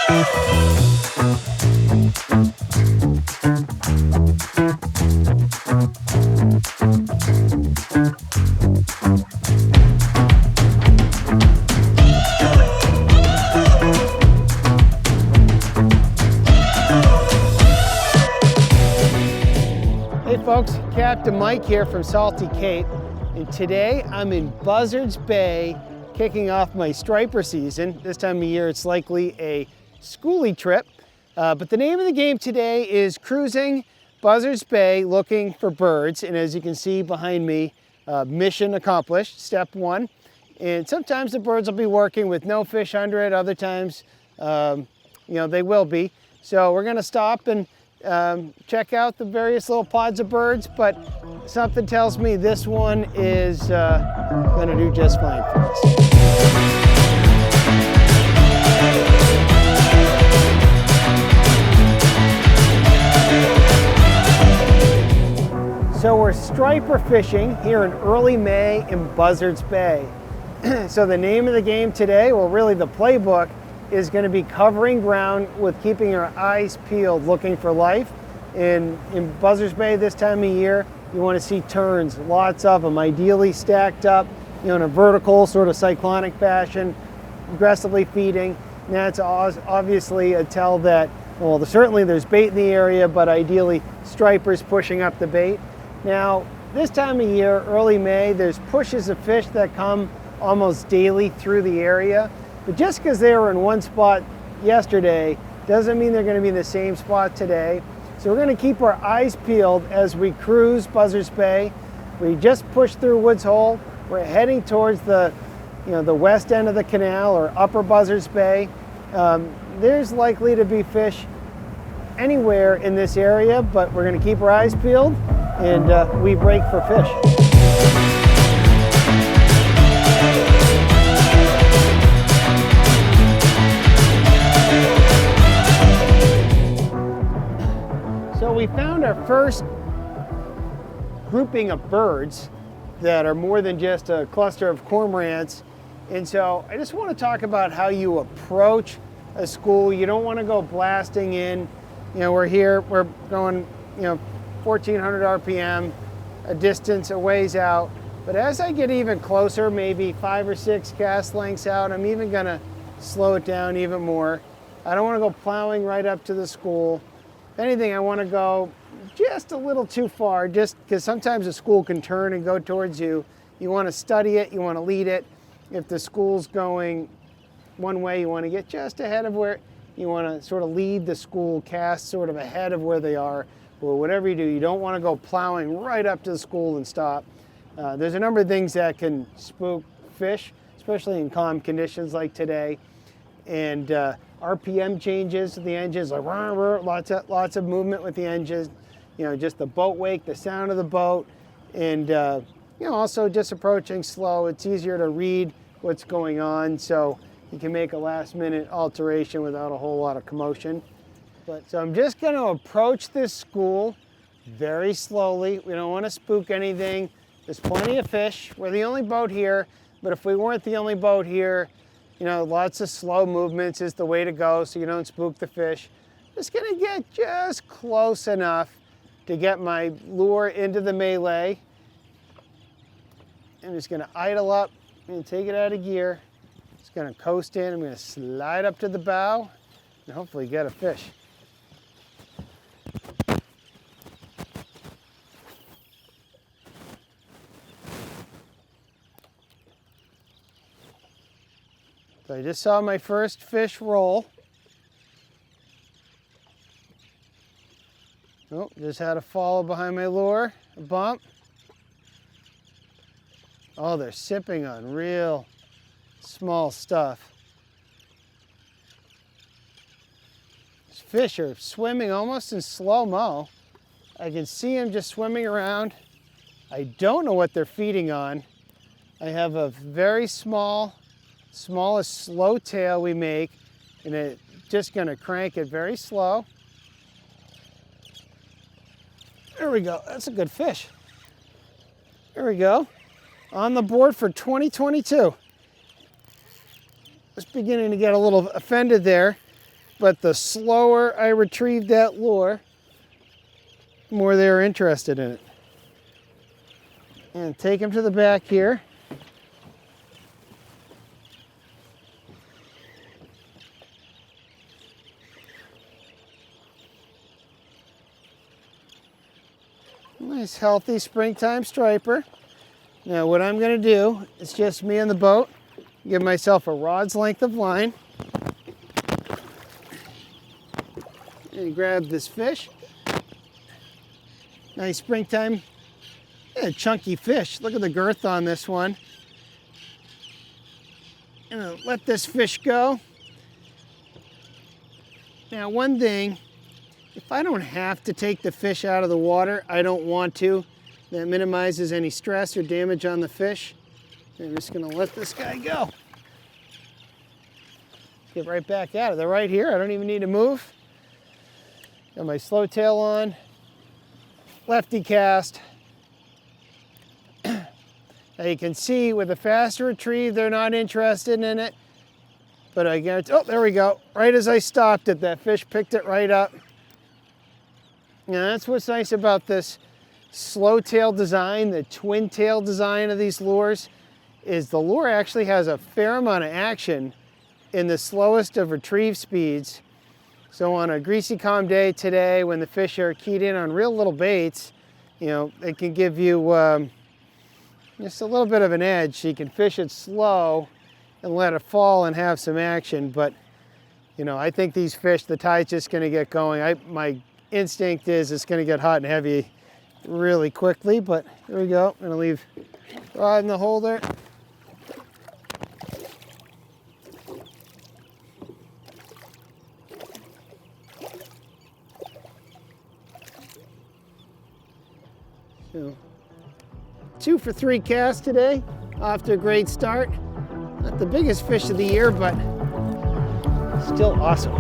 Hey folks, Captain Mike here from Salty Cape, and today I'm in Buzzards Bay kicking off my striper season. This time of year it's likely a schoolie trip, but the name of the game today is cruising Buzzards Bay looking for birds, and as you can see behind me, mission accomplished, step one. And sometimes the birds will be working with no fish under it, other times they will be. So we're going to stop and check out the various little pods of birds, but something tells me this one is going to do just fine for us. So we're striper fishing here in early May in Buzzards Bay. So the name of the game today, well really the playbook, is going to be covering ground with keeping our eyes peeled, looking for life. In Buzzards Bay this time of year, you want to see terns, lots of them, ideally stacked up, in a vertical sort of cyclonic fashion, aggressively feeding. And that's obviously a tell that, well, certainly there's bait in the area, but ideally stripers pushing up the bait. Now, this time of year, early May, there's pushes of fish that come almost daily through the area. But just because they were in one spot yesterday doesn't mean they're going to be in the same spot today. So we're going to keep our eyes peeled as we cruise Buzzards Bay. We just pushed through Woods Hole. We're heading towards the west end of the canal, or upper Buzzards Bay. There's likely to be fish anywhere in this area, but we're going to keep our eyes peeled and we break for fish. So we found our first grouping of birds that are more than just a cluster of cormorants. And so I just want to talk about how you approach a school. You don't want to go blasting in. We're here, we're going, 1400 RPM, a distance a ways out. But as I get even closer, maybe 5 or 6 cast lengths out, I'm even going to slow it down even more. I don't want to go plowing right up to the school. If anything, I want to go just a little too far, just because sometimes a school can turn and go towards you. You want to study it, you want to lead it. If the school's going one way, you want to get just ahead of where, you want to sort of lead the school cast sort of ahead of where they are. Or whatever you do, you don't want to go plowing right up to the school and stop. There's a number of things that can spook fish, especially in calm conditions like today. And RPM changes, the engines, like lots of movement with the engines, just the boat wake, the sound of the boat, and also just approaching slow. It's easier to read what's going on, so you can make a last minute alteration without a whole lot of commotion. So I'm just going to approach this school very slowly. We don't want to spook anything. There's plenty of fish. We're the only boat here, but if we weren't the only boat here, lots of slow movements is the way to go so you don't spook the fish. Just going to get just close enough to get my lure into the melee. I'm just going to idle up and take it out of gear. Just going to coast in. I'm going to slide up to the bow and hopefully get a fish. So I just saw my first fish roll. Oh, just had a follow behind my lure, a bump. Oh, they're sipping on real small stuff. These fish are swimming almost in slow-mo. I can see them just swimming around. I don't know what they're feeding on. I have a very smallest slow tail we make, and it's just going to crank it very slow. There we go. That's a good fish. There we go. On the board for 2022. Just beginning to get a little offended there. But the slower I retrieve that lure, the more they're interested in it. And take them to the back here. Nice healthy springtime striper. Now what I'm going to do, it's just me in the boat, give myself a rod's length of line. And grab this fish. Nice springtime, chunky fish. Look at the girth on this one. And I'll let this fish go. Now one thing, if I don't have to take the fish out of the water, I don't want to. That minimizes any stress or damage on the fish. I'm just gonna let this guy go. Get right back at it. They're right here, I don't even need to move. Got my slow tail on, lefty cast. Now you can see with a faster retrieve, they're not interested in it. But I guarantee, oh, there we go. Right as I stopped it, that fish picked it right up. Now that's what's nice about this slow tail design, the twin tail design of these lures, is the lure actually has a fair amount of action in the slowest of retrieve speeds. So on a greasy calm day today, when the fish are keyed in on real little baits, you know, it can give you just a little bit of an edge. You can fish it slow and let it fall and have some action. But, you know, I think these fish, the tide's just gonna get going. My instinct is it's going to get hot and heavy really quickly, but here we go. I'm going to leave rod in the holder. So 2 for 3 casts today. Off to a great start. Not the biggest fish of the year, but still awesome.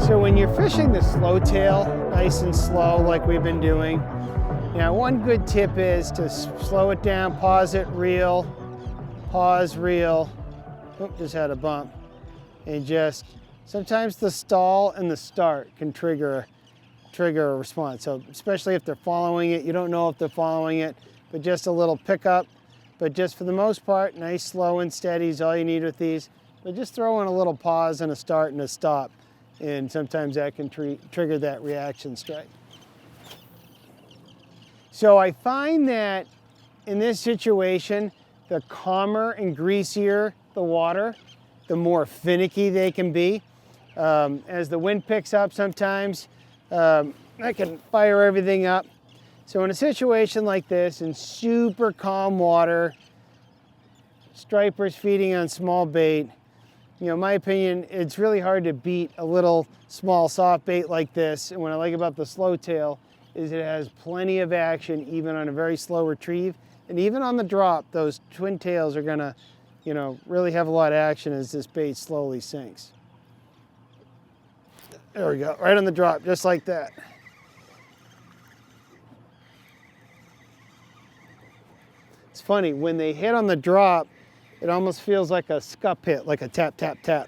So when you're fishing the slow tail, nice and slow like we've been doing, now one good tip is to slow it down, pause it, reel, pause, reel. Oop, just had a bump. And just, sometimes the stall and the start can trigger a response. So especially if they're following it, you don't know if they're following it, but just a little pickup. But just for the most part, nice, slow and steady is all you need with these. But just throw in a little pause and a start and a stop. And sometimes that can trigger that reaction strike. So I find that in this situation, the calmer and greasier the water, the more finicky they can be. As the wind picks up sometimes, I can fire everything up. So in a situation like this, in super calm water, stripers feeding on small bait, you know, in my opinion, it's really hard to beat a little small soft bait like this. And what I like about the slow tail is it has plenty of action even on a very slow retrieve. And even on the drop, those twin tails are gonna, you know, really have a lot of action as this bait slowly sinks. There we go, right on the drop, just like that. It's funny, when they hit on the drop, it almost feels like a scup hit, like a tap, tap, tap.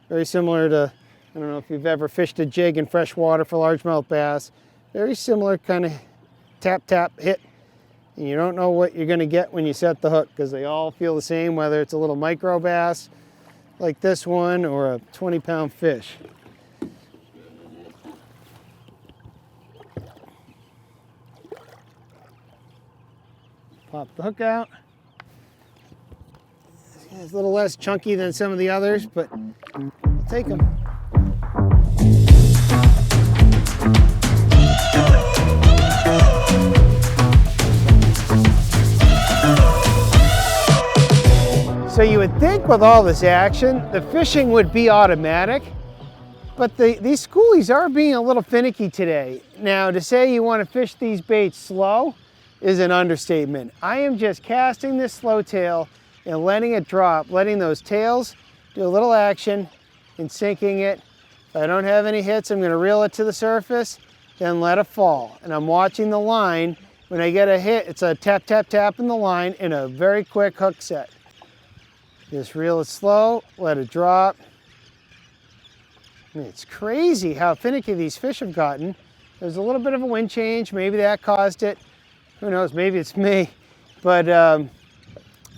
Very similar to, I don't know if you've ever fished a jig in fresh water for largemouth bass. Very similar kind of tap, tap hit. And you don't know what you're gonna get when you set the hook because they all feel the same, whether it's a little micro bass like this one or a 20-pound fish. Pop the hook out. It's a little less chunky than some of the others, but I'll take them. So you would think with all this action, the fishing would be automatic, but these schoolies are being a little finicky today. Now, to say you want to fish these baits slow is an understatement. I am just casting this slow tail and letting it drop, letting those tails do a little action and sinking it. If I don't have any hits, I'm going to reel it to the surface, then let it fall. And I'm watching the line. When I get a hit, it's a tap, tap, tap in the line in a very quick hook set. Just reel it slow, let it drop. I mean, it's crazy how finicky these fish have gotten. There's a little bit of a wind change. Maybe that caused it. Who knows? Maybe it's me. But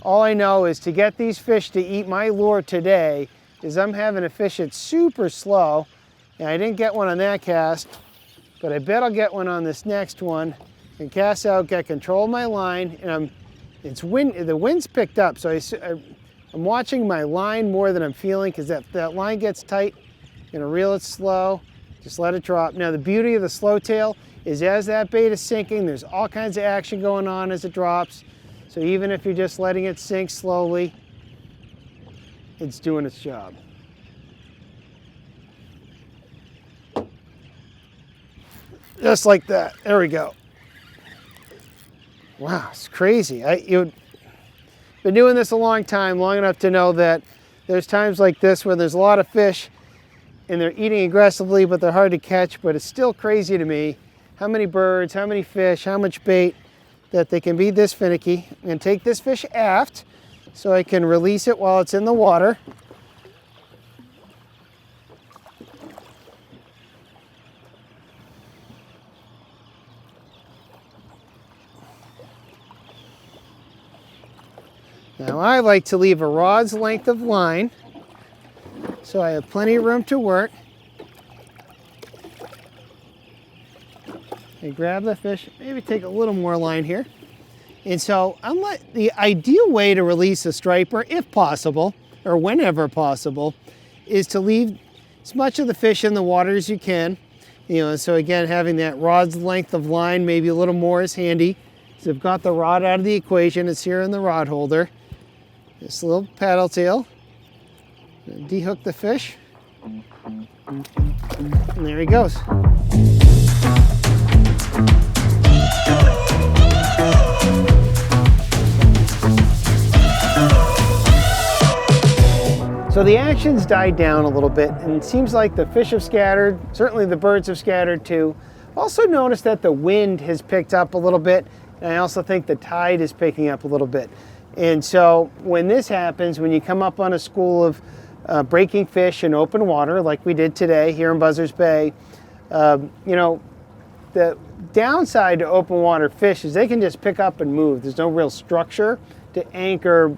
all I know is to get these fish to eat my lure today is I'm having to fish it super slow. And I didn't get one on that cast, but I bet I'll get one on this next one. And cast out, get control of my line, and the wind's picked up, so I'm watching my line more than I'm feeling, because that line gets tight. I'm gonna reel it slow, just let it drop. Now the beauty of the slow tail is as that bait is sinking, there's all kinds of action going on as it drops. So even if you're just letting it sink slowly, it's doing its job. Just like that, there we go. Wow, it's crazy. You've been doing this a long time, long enough to know that there's times like this where there's a lot of fish and they're eating aggressively, but they're hard to catch. But it's still crazy to me how many birds, how many fish, how much bait that they can be this finicky. I'm going to take this fish aft so I can release it while it's in the water. Now I like to leave a rod's length of line so I have plenty of room to work. I grab the fish, maybe take a little more line here. And so the ideal way to release a striper, if possible, or whenever possible, is to leave as much of the fish in the water as you can. So again, having that rod's length of line, maybe a little more, is handy. So I've got the rod out of the equation, it's here in the rod holder. This little paddle tail, dehook the fish, and there he goes. So the action's died down a little bit, and it seems like the fish have scattered. Certainly the birds have scattered too. Also noticed that the wind has picked up a little bit, and I also think the tide is picking up a little bit. And so when this happens, when you come up on a school of breaking fish in open water, like we did today here in Buzzards Bay, the downside to open water fish is they can just pick up and move. There's no real structure to anchor,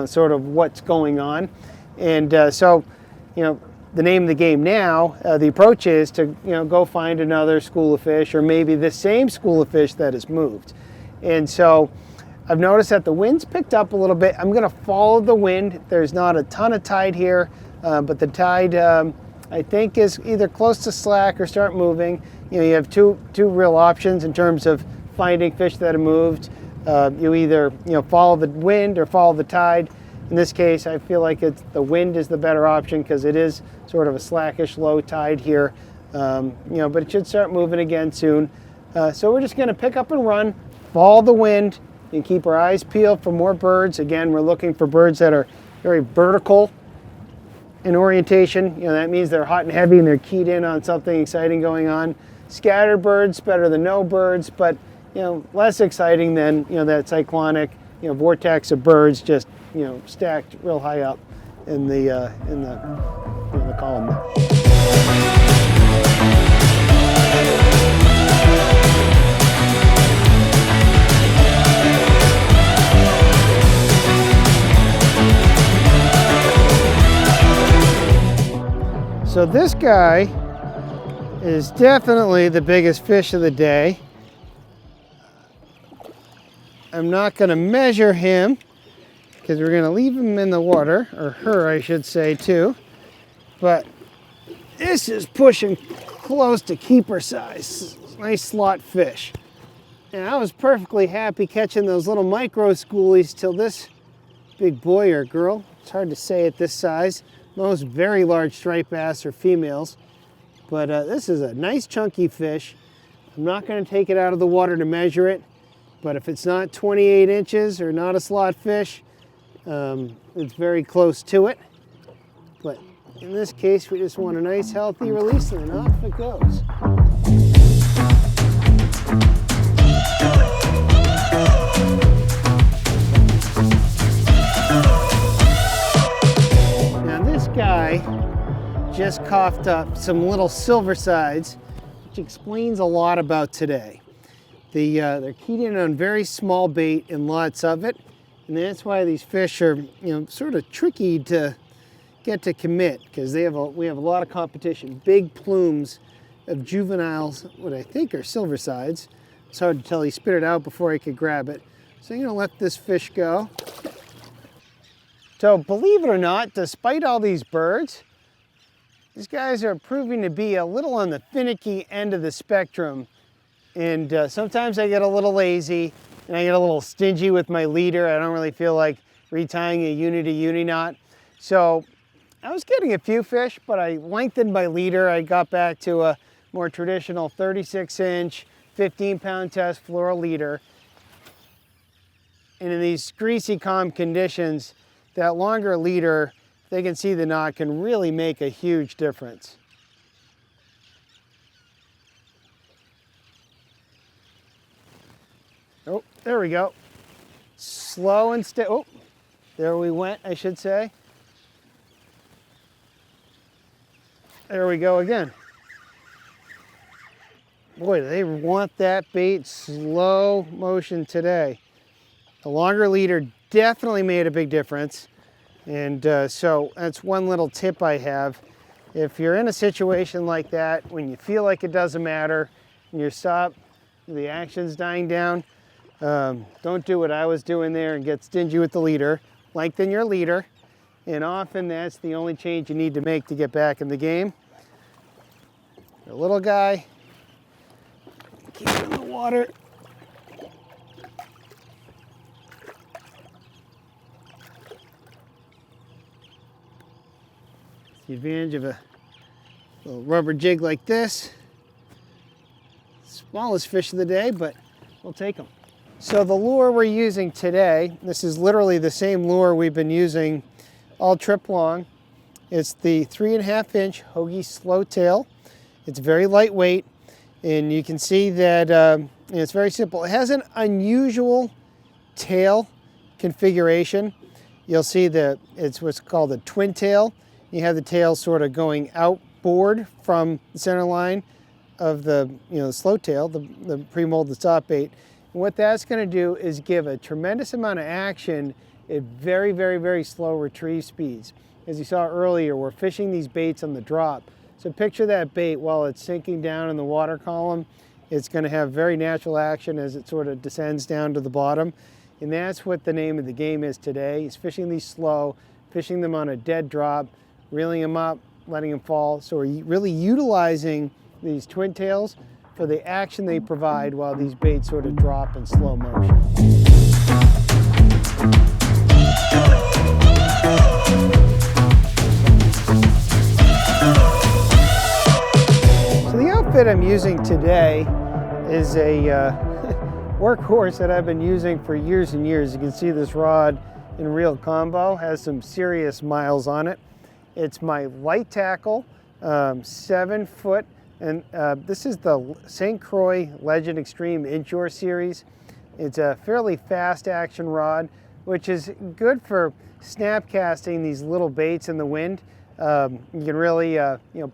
sort of what's going on. And so, the name of the game now, the approach is to, go find another school of fish, or maybe the same school of fish that has moved. And so I've noticed that the wind's picked up a little bit. I'm going to follow the wind. There's not a ton of tide here, but the tide, I think, is either close to slack or start moving. You have two real options in terms of finding fish that have moved. You either follow the wind or follow the tide. In this case, I feel like the wind is the better option because it is sort of a slackish low tide here. But it should start moving again soon. So we're just going to pick up and run, follow the wind, and keep our eyes peeled for more birds. Again, we're looking for birds that are very vertical in orientation. That means they're hot and heavy and they're keyed in on something exciting going on. Scattered birds, better than no birds, but less exciting than that cyclonic vortex of birds just stacked real high up in the column there. So this guy is definitely the biggest fish of the day. I'm not going to measure him because we're going to leave him in the water, or her I should say too. But this is pushing close to keeper size. Nice slot fish. And I was perfectly happy catching those little micro schoolies till this big boy or girl. It's hard to say at this size. Most very large striped bass are females, but this is a nice chunky fish. I'm not going to take it out of the water to measure it, but if it's not 28 inches or not a slot fish, it's very close to it. But in this case, we just want a nice healthy release and then off it goes. Now this guy just coughed up some little silver sides, which explains a lot about today. They're keyed in on very small bait and lots of it, and that's why these fish are, sort of tricky to get to commit, because we have a lot of competition. Big plumes of juveniles, what I think are silver sides. It's hard to tell. He spit it out before I could grab it. So I'm gonna let this fish go. So believe it or not, despite all these birds, these guys are proving to be a little on the finicky end of the spectrum. And sometimes I get a little lazy and I get a little stingy with my leader. I don't really feel like retying a uni knot. So I was getting a few fish, but I lengthened my leader. I got back to a more traditional 36-inch, 15-pound test floral leader. And in these greasy, calm conditions, that longer leader, if they can see the knot, can really make a huge difference. Oh, there we go. Slow and steady. Oh, there we went, I should say. There we go again. Boy, do they want that bait slow motion today. The longer leader definitely made a big difference. And so that's one little tip I have. If you're in a situation like that, when you feel like it doesn't matter, and you stop, the action's dying down, don't do what I was doing there and get stingy with the leader. Lengthen your leader, and often that's the only change you need to make to get back in the game. The little guy, keep it in the water. It's the advantage of a little rubber jig like this. Smallest fish of the day, but we'll take them. So the lure we're using today, this is literally the same lure we've been using all trip long. It's the 3.5-inch Hogan slow tail. It's very lightweight, and you can see that it's very simple. It has an unusual tail configuration. You'll see that it's what's called a twin tail. You have the tail sort of going outboard from the center line of the slow tail, the pre-molded stop bait. And what that's going to do is give a tremendous amount of action at very, very, very slow retrieve speeds. As you saw earlier, we're fishing these baits on the drop. So picture that bait while it's sinking down in the water column. It's going to have very natural action as it sort of descends down to the bottom. And that's what the name of the game is today, is fishing these slow, fishing them on a dead drop, reeling them up, letting them fall. So we're really utilizing these twin tails for the action they provide while these baits sort of drop in slow motion. So the outfit I'm using today is a workhorse that I've been using for years and years. You can see this rod in reel combo has some serious miles on it. It's my light tackle, 7 foot. And this is the St.Croix Legend Extreme Inshore series. It's a fairly fast action rod, which is good for snap casting these little baits in the wind. You can really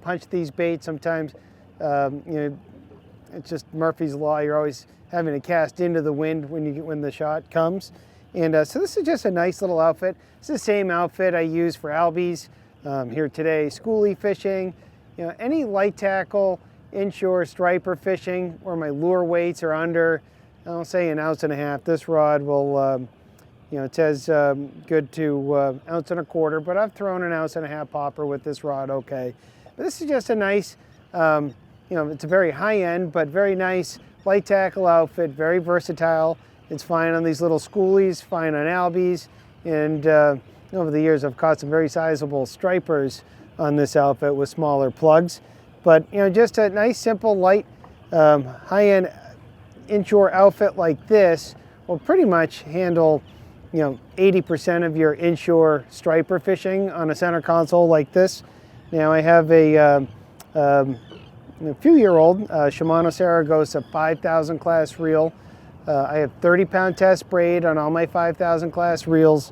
punch these baits sometimes. It's just Murphy's Law. You're always having to cast into the wind when the shot comes. And so this is just a nice little outfit. It's the same outfit I use for albies here today, schoolie fishing. Any light tackle, inshore striper fishing where my lure weights are under, I'll say 1.5 ounces. This rod will, it says good to 1.25 ounces, but I've thrown 1.5 ounce popper with this rod, okay. But this is just a nice, it's a very high end, but very nice light tackle outfit, very versatile. It's fine on these little schoolies, fine on albies, and over the years I've caught some very sizable stripers on this outfit with smaller plugs. But just a nice, simple, light, high-end inshore outfit like this will pretty much handle 80% of your inshore striper fishing on a center console like this. Now I have a few-year-old Shimano Saragosa 5,000 class reel. I have 30-pound test braid on all my 5,000 class reels,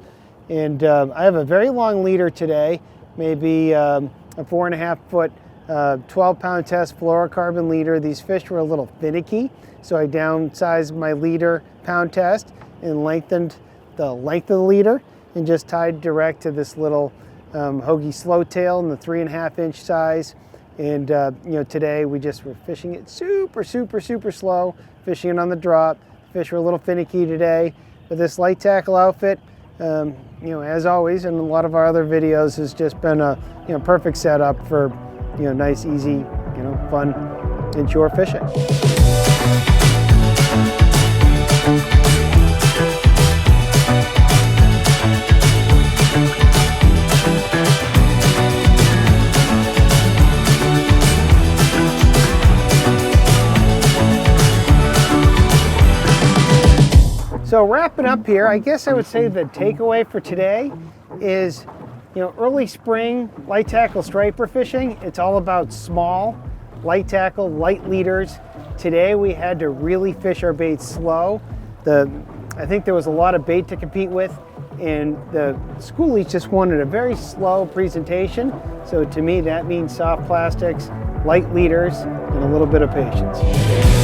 and I have a very long leader today, maybe a 4.5 foot 12-pound test fluorocarbon leader. These fish were a little finicky, so I downsized my leader pound test and lengthened the length of the leader and just tied direct to this little Hogan slow tail in the 3.5 inch size. And today we just were fishing it super slow, fishing it on the drop. Fish were a little finicky today, but this light tackle outfit, as always in a lot of our other videos, has just been a perfect setup for nice, easy, fun inshore fishing. So wrapping up here, I guess I would say the takeaway for today is, early spring light tackle striper fishing, it's all about small light tackle, light leaders. Today we had to really fish our bait slow. I think there was a lot of bait to compete with, and the schoolies just wanted a very slow presentation. So to me that means soft plastics, light leaders, and a little bit of patience.